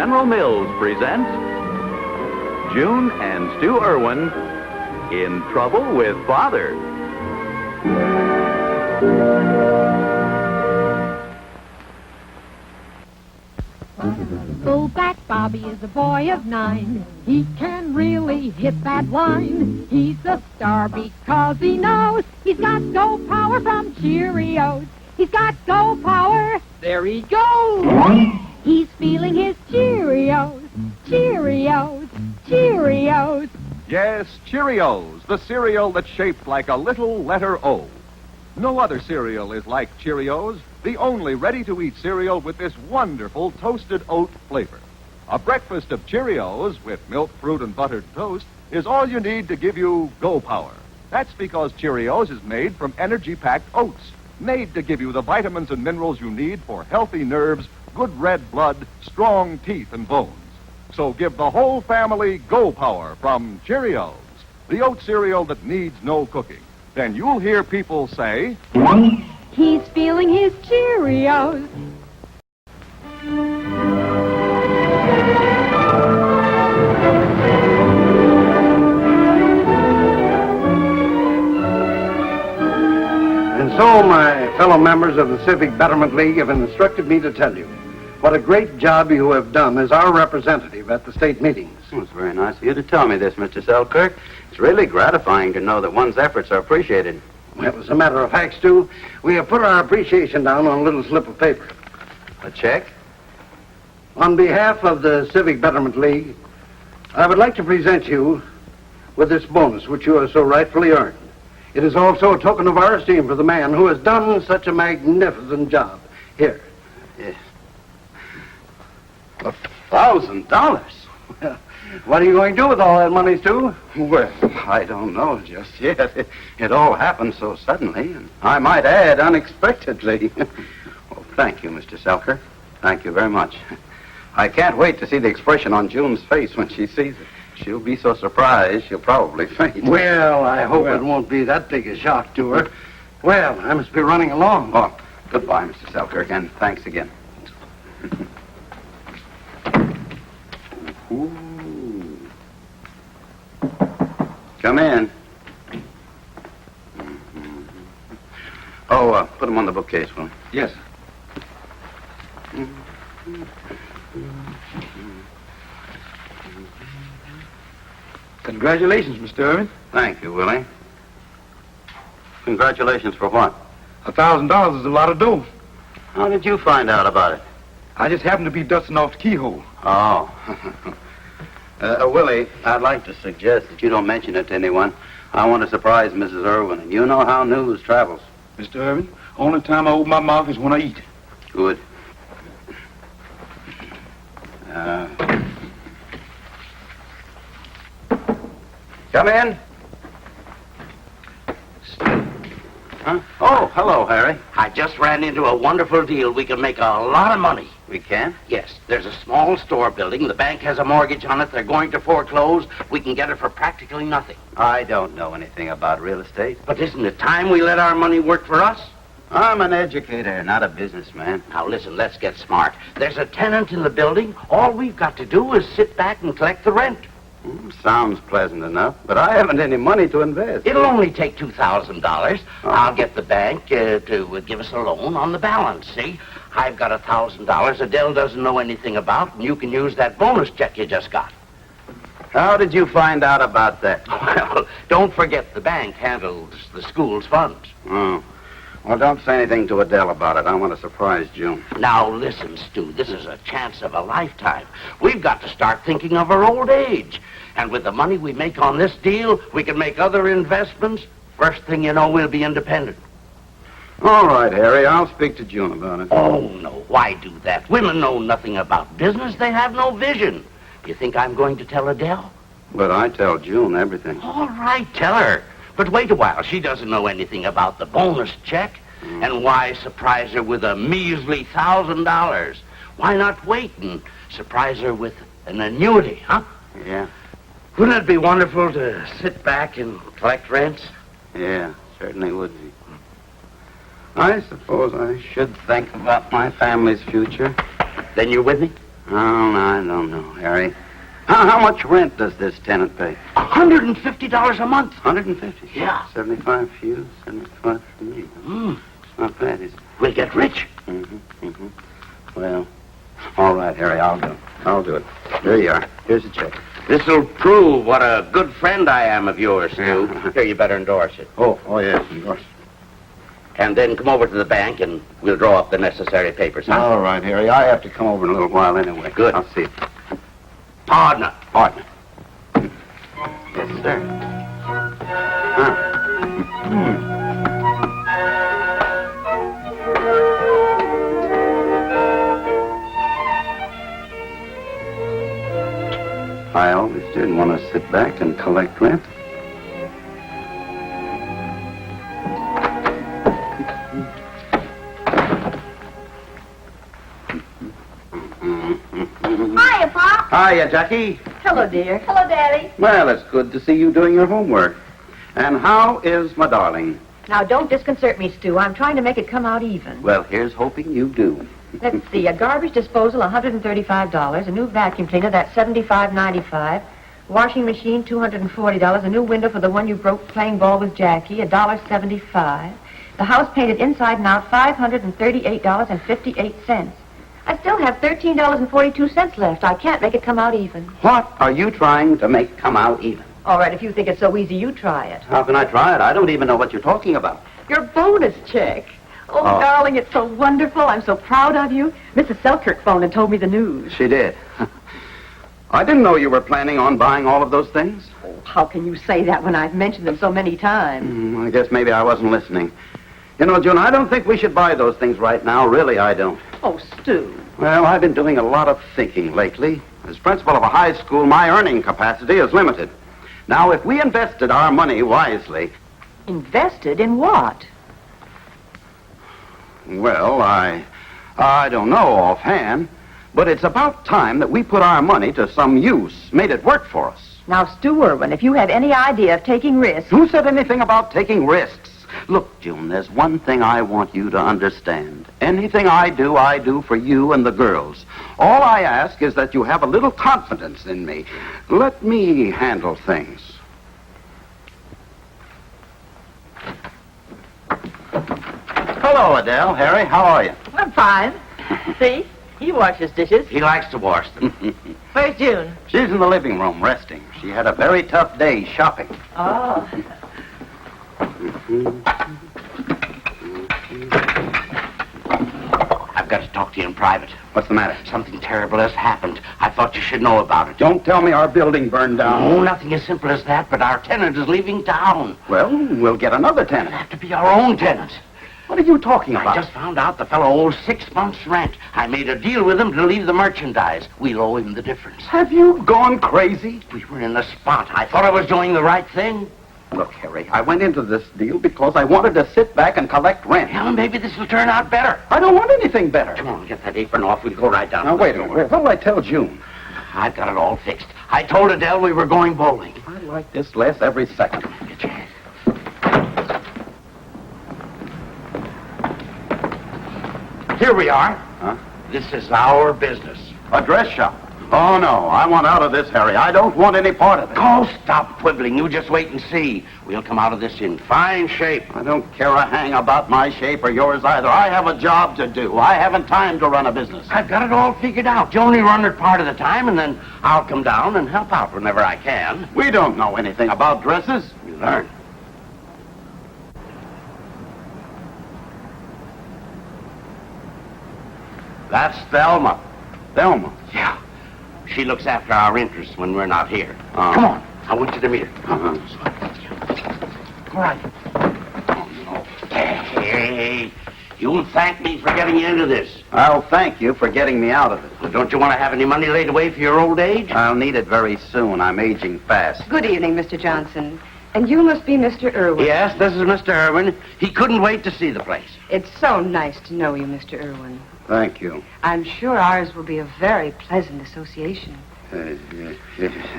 General Mills presents June and Stu Irwin in Trouble with Father. Fullback Bobby is a boy of 9. He can really hit that line. He's a star because he knows he's got go power from Cheerios. He's got go power. There he goes. He's feeling his Cheerios. Cheerios. Cheerios. Yes, Cheerios, the cereal that's shaped like a little letter O. No other cereal is like Cheerios, the only ready-to-eat cereal with this wonderful toasted oat flavor. A breakfast of Cheerios with milk, fruit, and buttered toast is all you need to give you go power. That's because Cheerios is made from energy-packed oats, made to give you the vitamins and minerals you need for healthy nerves, good red blood, strong teeth and bones. So give the whole family go power from Cheerios, the oat cereal that needs no cooking. Then you'll hear people say, He's feeling his Cheerios. And so my fellow members of the Civic Betterment League have instructed me to tell you what a great job you have done as our representative at the state meetings. Well, it's very nice of you to tell me this, Mr. Selkirk. It's really gratifying to know that one's efforts are appreciated. Well, as a matter of fact, Stu, we have put our appreciation down on a little slip of paper. A check? On behalf of the Civic Betterment League, I would like to present you with this bonus which you have so rightfully earned. It is also a token of our esteem for the man who has done such a magnificent job. Here. Yes. $1,000? Well, what are you going to do with all that money, Stu? Well, I don't know just yet. It all happened so suddenly, and I might add, unexpectedly. Well, thank you, Mr. Selkirk. Thank you very much. I can't wait to see the expression on June's face when she sees it. She'll be so surprised, she'll probably faint. Well, I hope it won't be that big a shock to her. Well, I must be running along. Oh, goodbye, Mr. Selkirk, and thanks again. Ooh. Come in. Oh, put them on the bookcase, will you? Yes. Congratulations, Mr. Irvin. Thank you, Willie. Congratulations for what? $1,000 is a lot of dough. How did you find out about it? I just happened to be dusting off the keyhole. Oh. Willie, I'd like to suggest that you don't mention it to anyone. I want to surprise Mrs. Irwin, and you know how news travels. Mr. Irvin, only time I open my mouth is when I eat. Good. Come in. Huh? Oh, hello, Harry. I just ran into a wonderful deal. We can make a lot of money. We can? Yes, there's a small store building. The bank has a mortgage on it. They're going to foreclose. We can get it for practically nothing. I don't know anything about real estate. But isn't it time we let our money work for us? I'm an educator, not a businessman. Now, listen, let's get smart. There's a tenant in the building. All we've got to do is sit back and collect the rent. Sounds pleasant enough, but I haven't any money to invest. It'll only take $2,000. I'll get the bank to give us a loan on the balance, see? I've got $1,000 Adele doesn't know anything about, and you can use that bonus check you just got. How did you find out about that? Well, don't forget the bank handles the school's funds. Oh. Well, don't say anything to Adele about it. I want to surprise June. Now, listen, Stu, this is a chance of a lifetime. We've got to start thinking of our old age. And with the money we make on this deal, we can make other investments. First thing you know, we'll be independent. All right, Harry, I'll speak to June about it. Oh, no, why do that? Women know nothing about business. They have no vision. You think I'm going to tell Adele? But I tell June everything. All right, tell her. But wait a while. She doesn't know anything about the bonus check. And why surprise her with a measly $1,000? Why not wait and surprise her with an annuity, huh? Yeah. Wouldn't it be wonderful to sit back and collect rents? Yeah, certainly would be. I suppose I should think about my family's future. Then you're with me? Oh, I don't know, Harry. How much rent does this tenant pay? $150 a month. 150? Yeah. 75 for you, 75 for me. It's not bad, is it? We'll get rich. Well, all right, Harry, I'll do it. There you are. Here's the check. This'll prove what a good friend I am of yours, Stu. Here, you better endorse it. Oh, yes, of course. And then come over to the bank and we'll draw up the necessary papers, huh? All right, Harry. I have to come over in a little while anyway. Good. I'll see you. Partner. Partner. Yes, sir. I always did want to sit back and collect rent. Hiya, Pop. Hiya, Jackie. Hello, dear. Hello, Daddy. Well, it's good to see you doing your homework. And how is my darling? Now, don't disconcert me, Stu. I'm trying to make it come out even. Well, here's hoping you do. Let's see. A garbage disposal, $135. A new vacuum cleaner, that's $75.95. Washing machine, $240. A new window for the one you broke playing ball with Jackie, $1.75. The house painted inside and out, $538.58. I still have $13.42 left. I can't make it come out even. What are you trying to make come out even? All right, if you think it's so easy, you try it. How can I try it? I don't even know what you're talking about. Your bonus check. Oh, darling, it's so wonderful. I'm so proud of you. Mrs. Selkirk phoned and told me the news. She did. I didn't know you were planning on buying all of those things. Oh, how can you say that when I've mentioned them so many times? I guess maybe I wasn't listening. You know, June, I don't think we should buy those things right now. Really, I don't. Oh, Stu. Well, I've been doing a lot of thinking lately. As principal of a high school, my earning capacity is limited. Now, if we invested our money wisely... Invested in what? Well, I don't know offhand, but it's about time that we put our money to some use, made it work for us. Now, Stu Irwin, if you have any idea of taking risks... Who said anything about taking risks? Look, June, there's one thing I want you to understand. Anything I do for you and the girls. All I ask is that you have a little confidence in me. Let me handle things. Hello, Adele. Harry, how are you? I'm fine. See? He washes dishes. He likes to wash them. Where's June? She's in the living room, resting. She had a very tough day shopping. Oh. I've got to talk to you in private. What's the matter? Something terrible has happened. I thought you should know about it. Don't tell me our building burned down. Oh, nothing as simple as that, but our tenant is leaving town. Well, we'll get another tenant. It'll have to be our own tenant. What are you talking I about? just found out the fellow owes 6 months' rent. I made a deal with him to leave the merchandise. We'll owe him the difference. Have you gone crazy? We were in the spot. I thought I was doing the right thing. Look, Harry, I went into this deal because I wanted to sit back and collect rent. Well, maybe this will turn out better. I don't want anything better. Come on, get that apron off. We'll go right down. Now, to the wait a store. minute. What did I tell June? I've got it all fixed. I told Adele we were going bowling. I like this less every second. Get your hand. Here we are. Huh? This is our business. A dress shop. Oh, no. I want out of this, Harry. I don't want any part of it. Oh, stop quibbling. You just wait and see. We'll come out of this in fine shape. I don't care a hang about my shape or yours either. I have a job to do. I haven't time to run a business. I've got it all figured out. You only run it part of the time, and then I'll come down and help out whenever I can. We don't know anything about dresses. You learn. That's Thelma. Thelma. Yeah. She looks after our interests when we're not here. Oh. Come on. I want you to meet her. Uh-huh. All right. Hey, you'll thank me for getting you into this. I'll thank you for getting me out of it. Well, don't you want to have any money laid away for your old age? I'll need it very soon. I'm aging fast. Good evening, Mr. Johnson. And you must be Mr. Irwin. Yes, this is Mr. Irwin. He couldn't wait to see the place. It's so nice to know you, Mr. Irwin. Thank you. I'm sure ours will be a very pleasant association.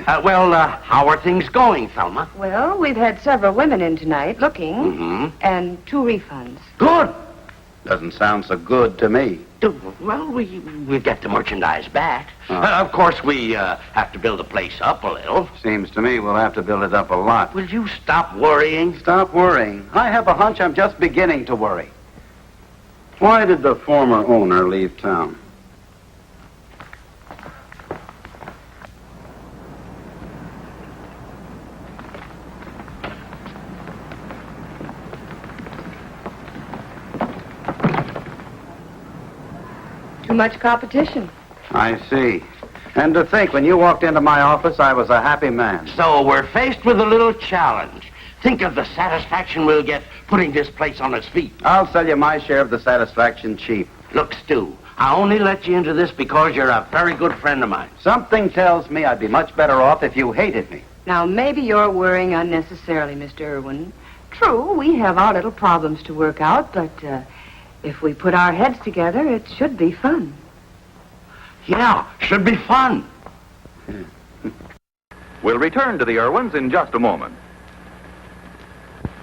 How are things going, Thelma? Well, we've had several women in tonight looking, Mm-hmm. and 2 refunds. Good. Doesn't sound so good to me. Well, we'll get the merchandise back. Uh. Of course, we have to build the place up a little. Seems to me we'll have to build it up a lot. Will you stop worrying? Stop worrying. I have a hunch I'm just beginning to worry. Why did the former owner leave town? Too much competition. I see. And to think, when you walked into my office, I was a happy man. So we're faced with a little challenge. Think of the satisfaction we'll get putting this place on its feet. I'll sell you my share of the satisfaction cheap. Look, Stu, I only let you into this because you're a very good friend of mine. Something tells me I'd be much better off if you hated me. Now, maybe you're worrying unnecessarily, Mr. Irwin. True, we have our little problems to work out, but if we put our heads together, it should be fun. Yeah, should be fun. We'll return to the Irwins in just a moment.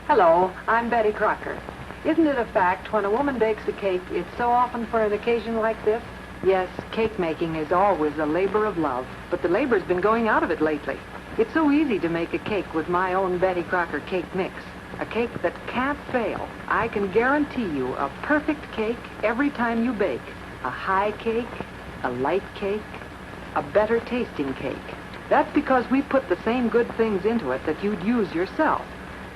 Hello, I'm Betty Crocker. Isn't it a fact when a woman bakes a cake, it's so often for an occasion like this? Yes, cake making is always a labor of love, but the labor's been going out of it lately. It's so easy to make a cake with my own Betty Crocker cake mix. A cake that can't fail. I can guarantee you a perfect cake every time you bake. A high cake, a light cake, a better tasting cake. That's because we put the same good things into it that you'd use yourself.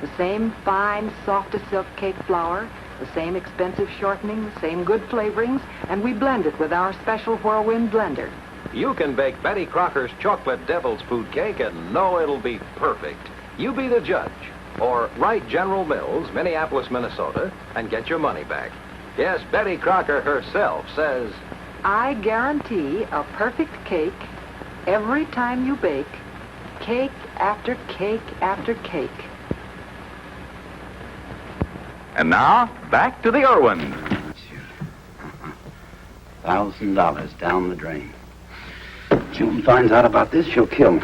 The same fine, soft-as-silk cake flour, the same expensive shortening, the same good flavorings, and we blend it with our special Whirlwind blender. You can bake Betty Crocker's Chocolate Devil's Food Cake and know it'll be perfect. You be the judge. Or write General Mills, Minneapolis, Minnesota, and get your money back. Yes, Betty Crocker herself says, I guarantee a perfect cake every time you bake, cake after cake after cake. And now, back to the Irwins. $1,000 down the drain. June finds out about this, she'll kill me.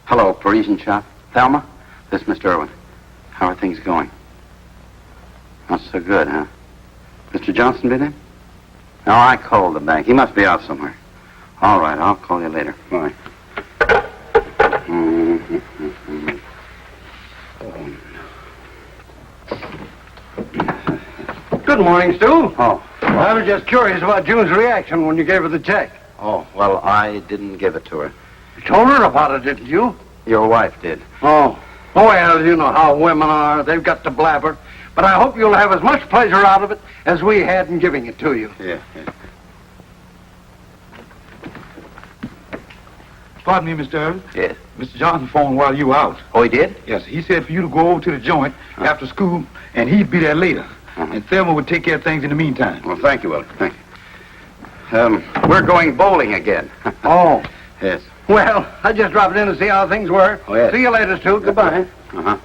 Hello, Parisian shop. Thelma, this is Mr. Irwin. How are things going? Not so good, huh? Mr. Johnson been in? No, I called the bank. He must be out somewhere. All right, I'll call you later. Bye. Good morning, Stu. Oh. I was just curious about June's reaction when you gave her the check. Oh, well, I didn't give it to her. You told her about it, didn't you? Your wife did. Oh. Oh, well, you know how women are. They've got to blabber. But I hope you'll have as much pleasure out of it as we had in giving it to you. Yeah. Pardon me, Mr. Irwin. Yes. Mr. Johnson phoned while you were out. Oh, he did? Yes, he said for you to go over to the joint after school, and he'd be there later. And Thelma would take care of things in the meantime. Well, thank you, Willie. Thank you. We're going bowling again. Oh. Yes. Well, I just dropped in to see how things were. Oh, yes. See you later, Stu. Goodbye. Uh-huh.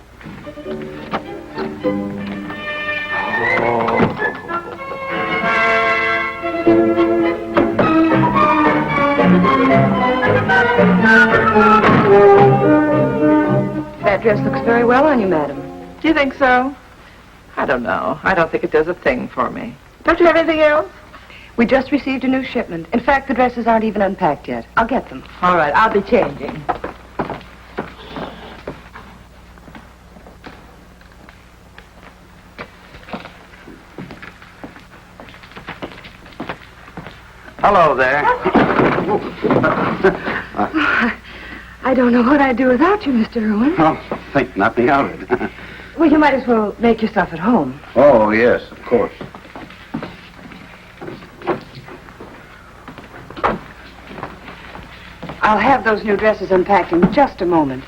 That dress looks very well on you, madam. Do you think so? I don't know. I don't think it does a thing for me. Don't you have anything else? We just received a new shipment. In fact, the dresses aren't even unpacked yet. I'll get them. All right, I'll be changing. Hello there. I don't know what I'd do without you, Mr. Irwin. Oh, think nothing of it. Well, you might as well make yourself at home. Oh, yes, of course. I'll have those new dresses unpacked in just a moment.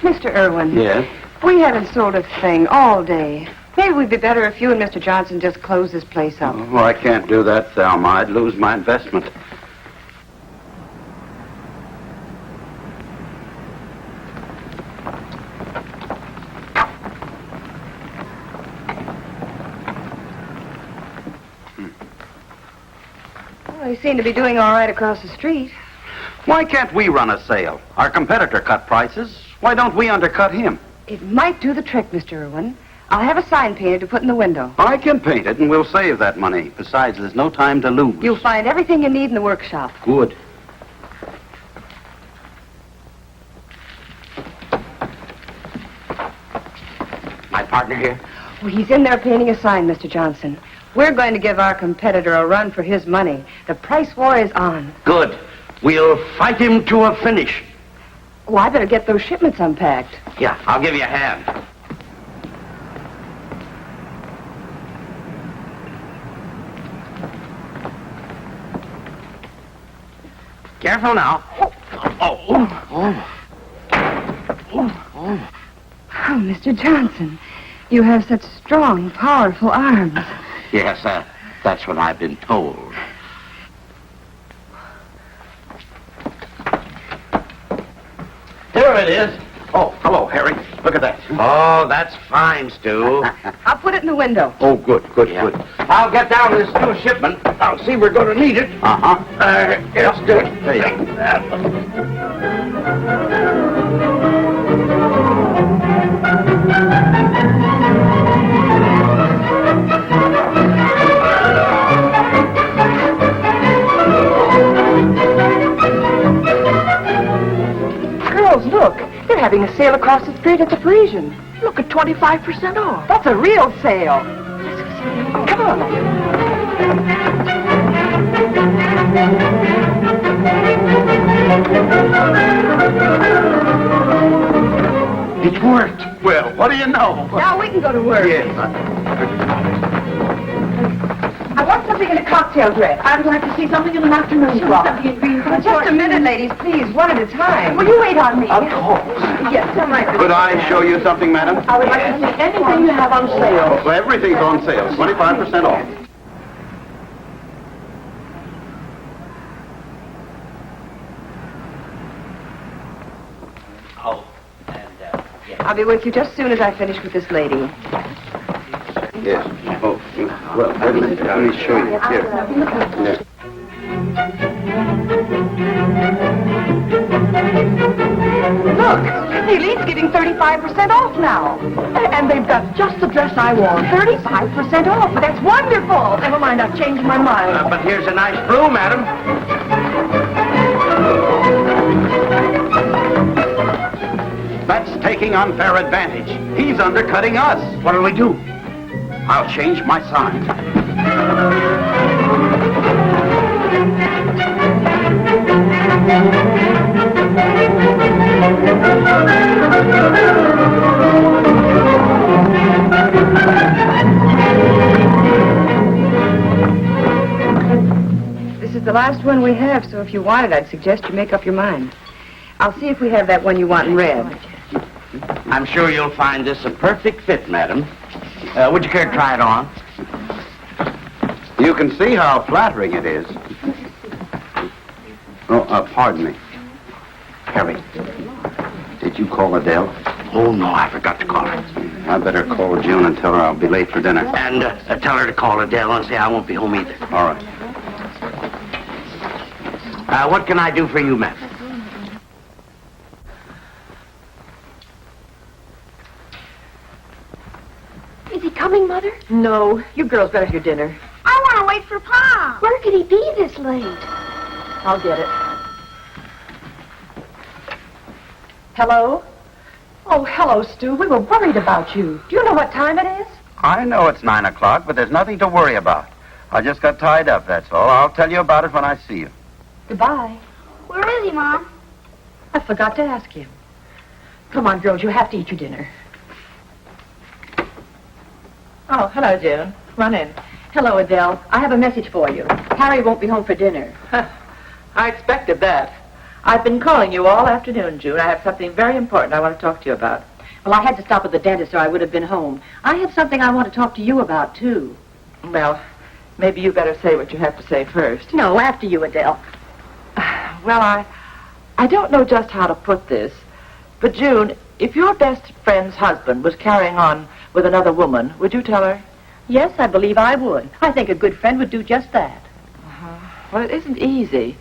Mr. Irwin. Yes? We haven't sold a thing all day. Maybe we'd be better if you and Mr. Johnson just closed this place up. Oh, I can't do that, Thelma. I'd lose my investment. Well, they seem to be doing all right across the street. Why can't we run a sale? Our competitor cut prices. Why don't we undercut him? It might do the trick, Mr. Irwin. I'll have a sign painted to put in the window. I can paint it, and we'll save that money. Besides, there's no time to lose. You'll find everything you need in the workshop. Good. My partner here? Well, he's in there painting a sign, Mr. Johnson. We're going to give our competitor a run for his money. The price war is on. Good. We'll fight him to a finish. Oh, I better get those shipments unpacked. Yeah, I'll give you a hand. Careful now. Oh, Mr. Johnson, you have such strong, powerful arms. Yes, that's what I've been told. There it is. Oh, hello, Harry. Look at that. Oh, that's fine, Stu. I'll put it in the window. Oh, good. I'll get down this new shipment. I'll see we're going to need it. Uh-huh. Let's do it. There you Girls, look. They're having a sale across the street at the Parisian. Look at 25% off. That's a real sale. Come on. It worked. Well, what do you know? Now we can go to work. Yes. I want something in a cocktail dress. I would like to see something in an afternoon frock. Just a minute, ladies, please. One at a time. Will you wait on me? Of course. Yes, come right. Could I show you something, madam? I would like to see anything you have on sale. Well, everything's on sale. 25% off. I'll be with you just as soon as I finish with this lady. Yes. Oh, well, wait a minute. Let me show you. Here. Yes. Look, the Elite's giving 35% off now. And they've got just the dress I want. 35% off. That's wonderful. Never mind, I've changed my mind. But here's a nice blue, madam. That's taking unfair advantage. He's undercutting us. What'll we do? I'll change my sign. This is the last one we have, so if you want it, I'd suggest you make up your mind. I'll see if we have that one you want in red. I'm sure you'll find this a perfect fit, madam. Would you care to try it on? You can see how flattering it is. Oh, pardon me. Harry, did you call Adele? Oh, no, I forgot to call her. I better call June and tell her I'll be late for dinner. And tell her to call Adele and say I won't be home either. All right. What can I do for you, ma'am? Is he coming, Mother? No, you girls better have your dinner. I want to wait for Pa. Where could he be this late? I'll get it. Hello? Oh, hello, Stu. We were worried about you. Do you know what time it is? I know it's 9 o'clock, but there's nothing to worry about. I just got tied up, that's all. I'll tell you about it when I see you. Goodbye. Where is he, Mom? I forgot to ask him. Come on, girls, you have to eat your dinner. Oh, hello, June. Run in. Hello, Adele. I have a message for you. Harry won't be home for dinner. I expected that. I've been calling you all afternoon, June. I have something very important I want to talk to you about. Well, I had to stop at the dentist or I would have been home. I have something I want to talk to you about, too. Well, maybe you better say what you have to say first. No, after you, Adele. Well, I don't know just how to put this, but June, if your best friend's husband was carrying on with another woman, would you tell her? Yes, I believe I would. I think a good friend would do just that. Well, it isn't easy.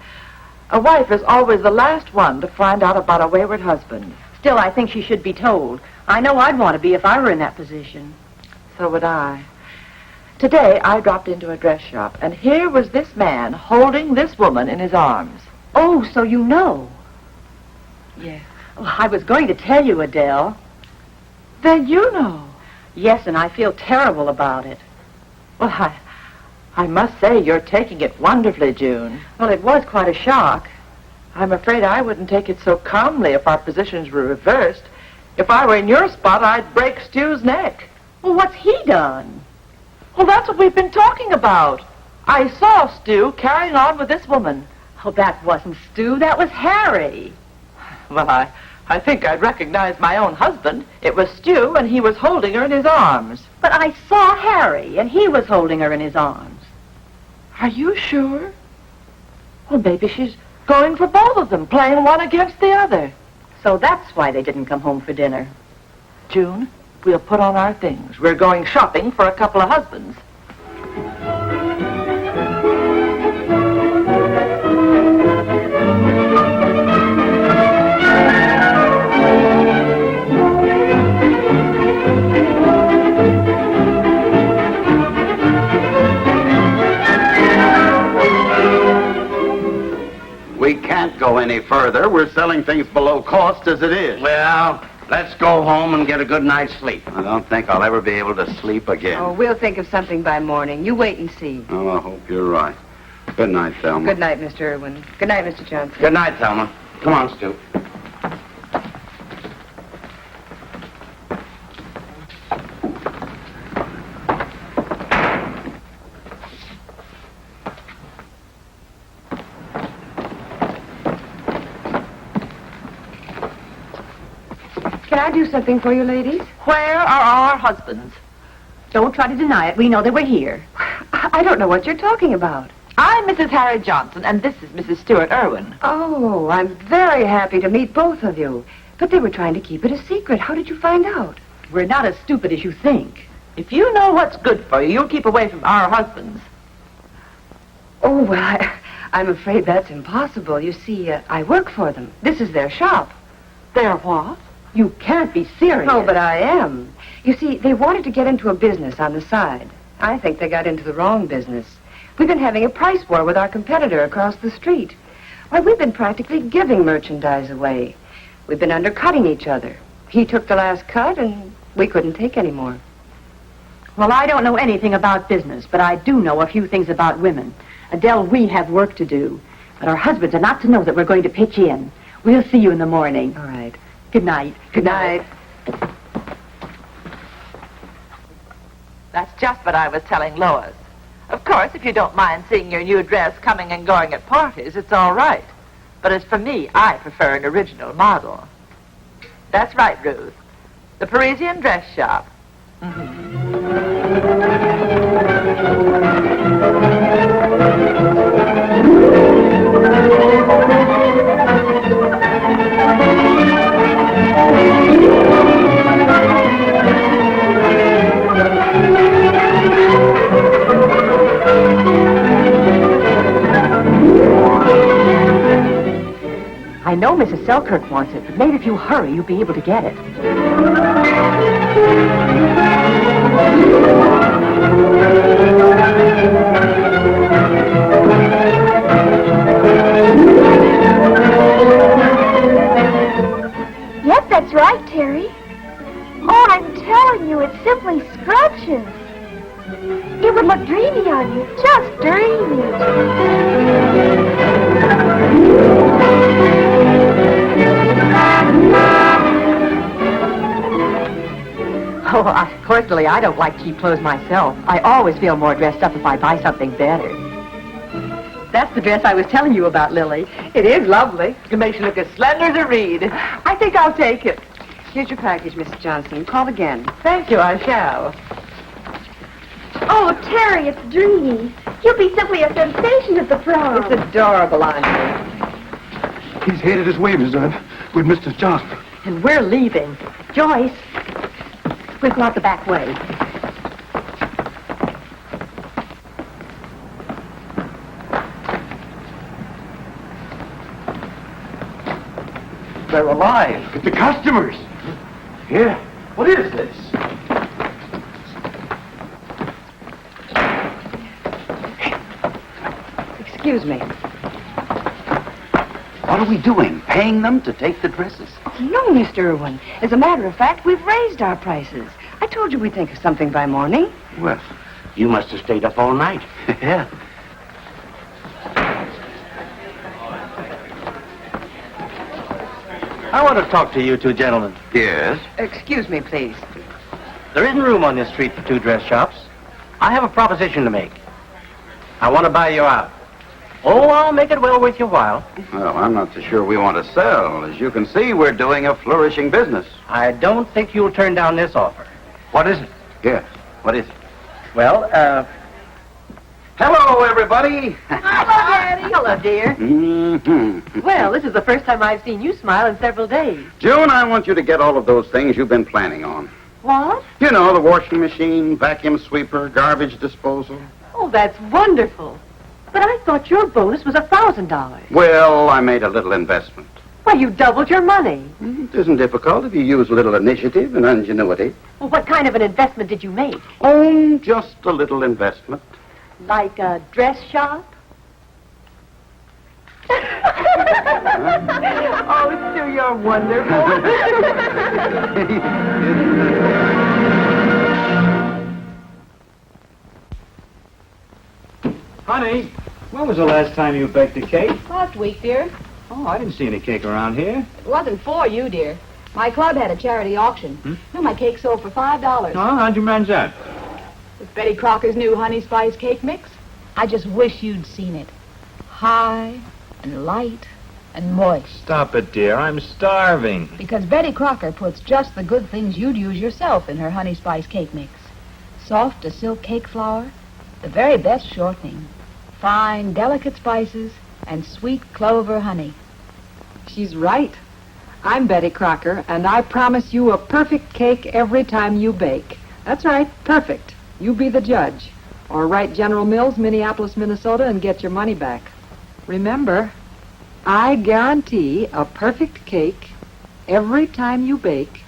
A wife is always the last one to find out about a wayward husband. Still, I think she should be told. I know I'd want to be if I were in that position. So would I. Today, I dropped into a dress shop, and here was this man holding this woman in his arms. Oh, so you know. Yes. Well, I was going to tell you, Adele. Then you know. Yes, and I feel terrible about it. Well, I must say you're taking it wonderfully, June. Well, it was quite a shock. I'm afraid I wouldn't take it so calmly if our positions were reversed. If I were in your spot, I'd break Stu's neck. Well, what's he done? Well, that's what we've been talking about. I saw Stu carrying on with this woman. Oh, that wasn't Stu. That was Harry. Well, I think I'd recognize my own husband. It was Stu, and he was holding her in his arms. But I saw Harry, and he was holding her in his arms. Are you sure? Well, maybe she's going for both of them, playing one against the other. So that's why they didn't come home for dinner. June, we'll put on our things. We're going shopping for a couple of husbands. We can't go any further. We're selling things below cost as it is. Well, let's go home and get a good night's sleep. I don't think I'll ever be able to sleep again. Oh, we'll think of something by morning. You wait and see. Oh, I hope you're right. Good night, Thelma. Good night, Mr. Irwin. Good night, Mr. Johnson. Good night, Thelma. Come on, Stu. Can I do something for you, ladies? Where are our husbands? Don't try to deny it. We know they were here. I don't know what you're talking about. I'm Mrs. Harry Johnson, and this is Mrs. Stuart Irwin. Oh, I'm very happy to meet both of you. But they were trying to keep it a secret. How did you find out? We're not as stupid as you think. If you know what's good for you, you'll keep away from our husbands. Oh, well, I'm afraid that's impossible. You see, I work for them. This is their shop. Their what? You can't be serious. Oh, but I am. You see, they wanted to get into a business on the side. I think they got into the wrong business. We've been having a price war with our competitor across the street. Why, we've been practically giving merchandise away. We've been undercutting each other. He took the last cut, and we couldn't take any more. Well, I don't know anything about business, but I do know a few things about women. Adele, we have work to do. But our husbands are not to know that we're going to pitch in. We'll see you in the morning. All right. Good night. Good night. That's just what I was telling Lois. Of course, if you don't mind seeing your new dress coming and going at parties, it's all right. But as for me, I prefer an original model. That's right, Ruth. The Parisian dress shop. I know Mrs. Selkirk wants it, but maybe if you hurry, you'll be able to get it. Yes, that's right, Terry. Oh, I'm telling you, it's simply scrumptious. It would look dreamy on you, just Oh, personally, I don't like cheap clothes myself. I always feel more dressed up if I buy something better. That's the dress I was telling you about, Lily. It is lovely. It makes you look as slender as a reed. I think I'll take it. Here's your package, Mrs. Johnson. Call again. Thank you, I shall. Oh, Terry, it's dreamy. You'll be simply a sensation at the prom. It's adorable, Andre. He's headed his way, Miss Irvin, with Mr. Johnson. And we're leaving. Joyce, we'll go out the back way. They're alive. It's the customers. Yeah. What is this? Excuse me. What are we doing? Paying them to take the dresses? No, Mr. Irwin. As a matter of fact, we've raised our prices. I told you we'd think of something by morning. Well, You must have stayed up all night. yeah. I want to talk to you two gentlemen. Yes? Excuse me, please. There isn't room on this street for two dress shops. I have a proposition to make. I want to buy you out. Oh, I'll make it well worth your while. Well, I'm not so sure we want to sell. As you can see, we're doing a flourishing business. I don't think you'll turn down this offer. What is it? Yes. What is it? Well, Hello, everybody. Hello, Daddy. Hello, dear. Mm-hmm. Well, this is the first time I've seen you smile in several days. June, I want you to get all of those things you've been planning on. What? You know, the washing machine, vacuum sweeper, garbage disposal. Oh, that's wonderful. But I thought your bonus was $1,000. Well, I made a little investment. Well, you doubled your money. It isn't difficult if you use a little initiative and ingenuity. Well, what kind of an investment did you make? Oh, just a little investment. Like a dress shop? Oh, Sue, you're wonderful. Honey, when was the last time you baked a cake? Last week, dear. Oh, I didn't see any cake around here. It wasn't for you, dear. My club had a charity auction. No, my cake sold for $5. Oh, how'd you manage that? With Betty Crocker's new honey spice cake mix. I just wish you'd seen it. High and light and moist. Stop it, dear. I'm starving. Because Betty Crocker puts just the good things you'd use yourself in her honey spice cake mix. Soft as silk cake flour, the very best shortening, fine, delicate spices, and sweet clover honey. She's right. I'm Betty Crocker, and I promise you a perfect cake every time you bake. That's right, perfect. You be the judge. Or write General Mills, Minneapolis, Minnesota, and get your money back. Remember, I guarantee a perfect cake every time you bake,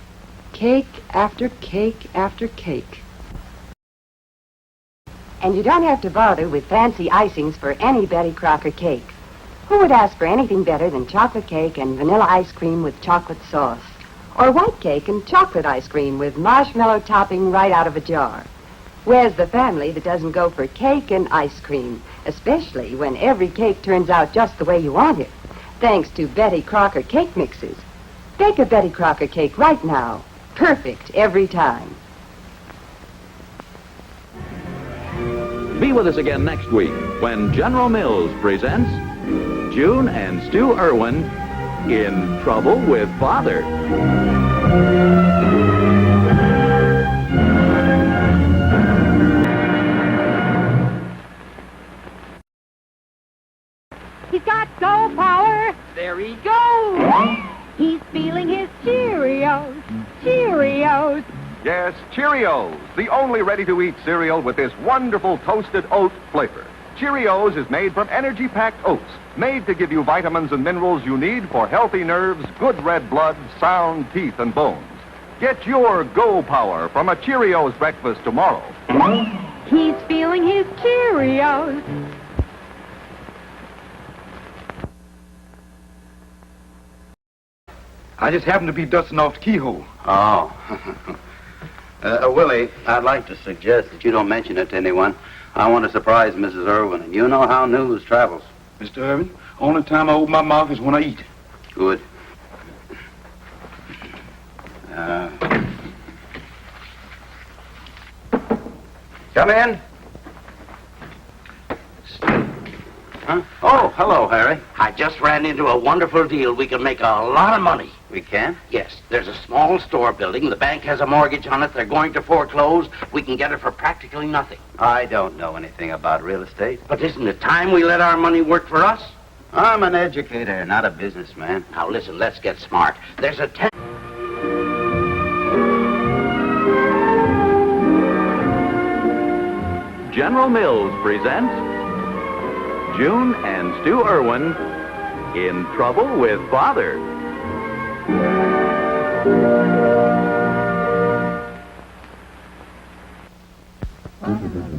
cake after cake after cake. And you don't have to bother with fancy icings for any Betty Crocker cake. Who would ask for anything better than chocolate cake and vanilla ice cream with chocolate sauce? Or white cake and chocolate ice cream with marshmallow topping right out of a jar? Where's the family that doesn't go for cake and ice cream, especially when every cake turns out just the way you want it, thanks to Betty Crocker cake mixes? Bake a Betty Crocker cake right now. Perfect every time. Be with us again next week when General Mills presents June and Stu Irwin in Trouble with Father. He's got go power. There he goes. He's feeling his Cheerios. Cheerios. Yes, Cheerios, the only ready-to-eat cereal with this wonderful toasted oat flavor. Cheerios is made from energy-packed oats, made to give you vitamins and minerals you need for healthy nerves, good red blood, sound teeth and bones. Get your go power from a Cheerios breakfast tomorrow. He's feeling his Cheerios. I just happened to be dusting off the keyhole. Oh. Willie, I'd like to suggest that you don't mention it to anyone. I want to surprise Mrs. Irwin, and you know how news travels. Mr. Irvin, only time I open my mouth is when I eat. Good. Come in. Huh? Oh, hello, Harry. I just ran into a wonderful deal. We can make a lot of money. We can? Yes, there's a small store building. The bank has a mortgage on it. They're going to foreclose. We can get it for practically nothing. I don't know anything about real estate. But isn't it time we let our money work for us? I'm an educator, not a businessman. Now listen, let's get smart. There's a General Mills presents June and Stu Irwin in Trouble with Father.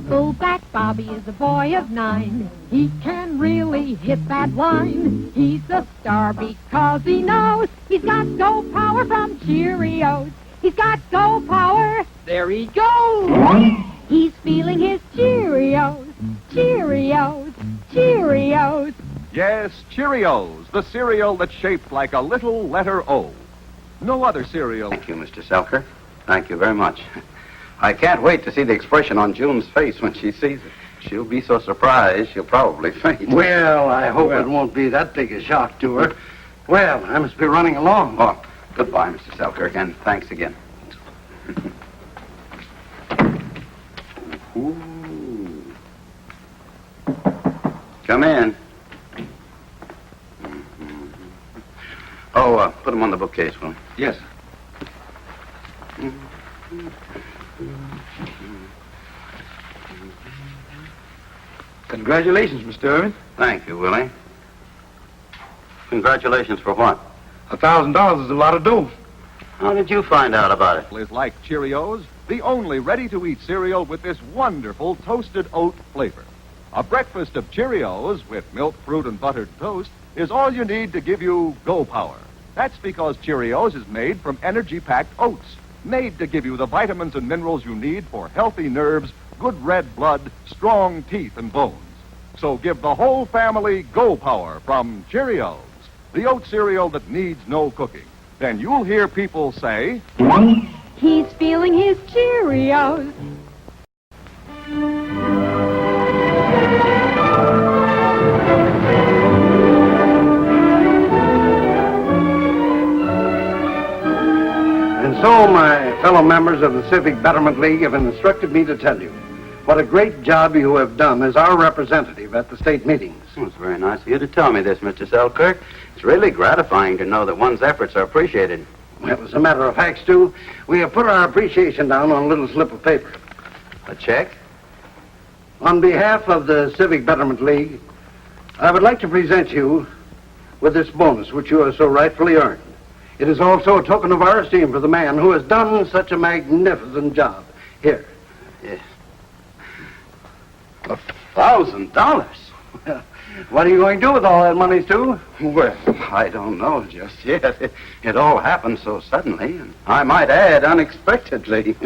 Fullback Bobby is a boy of 9. He can really hit that line. He's a star because he knows he's got go power from Cheerios. He's got go power. There he goes. He's feeling his Cheerios. Cheerios. Cheerios. Yes, Cheerios, the cereal that's shaped like a little letter O. No other cereal. Thank you, Mr. Selker. Thank you very much. I can't wait to see the expression on June's face when she sees it. She'll be so surprised, she'll probably faint. Well, I hope it won't be that big a shock to her. Well, I must be running along. Oh, goodbye, Mr. Selker, and thanks again. Ooh. Come in. Oh, put them on the bookcase, will you? Yes. Congratulations, Mr. Irvin. Thank you, Willie. Congratulations for what? $1,000 is a lot of dough. How did you find out about it? Is like Cheerios, the only ready-to-eat cereal with this wonderful toasted oat flavor. A breakfast of Cheerios with milk, fruit, and buttered toast is all you need to give you go power. That's because Cheerios is made from energy-packed oats, made to give you the vitamins and minerals you need for healthy nerves, good red blood, strong teeth and bones. So give the whole family go power from Cheerios, the oat cereal that needs no cooking. Then you'll hear people say, He's feeling his Cheerios. And so my fellow members of the Civic Betterment League have instructed me to tell you what a great job you have done as our representative at the state meetings. Well, it's very nice of you to tell me this, Mr. Selkirk. It's really gratifying to know that one's efforts are appreciated. Well, as a matter of fact, Stu, we have put our appreciation down on a little slip of paper. A check? On behalf of the Civic Betterment League, I would like to present you with this bonus which you have so rightfully earned. It is also a token of our esteem for the man who has done such a magnificent job. Here. Yes. $1,000? What are you going to do with all that money, Stu? Well, I don't know just yet. It all happened so suddenly, and I might add, unexpectedly.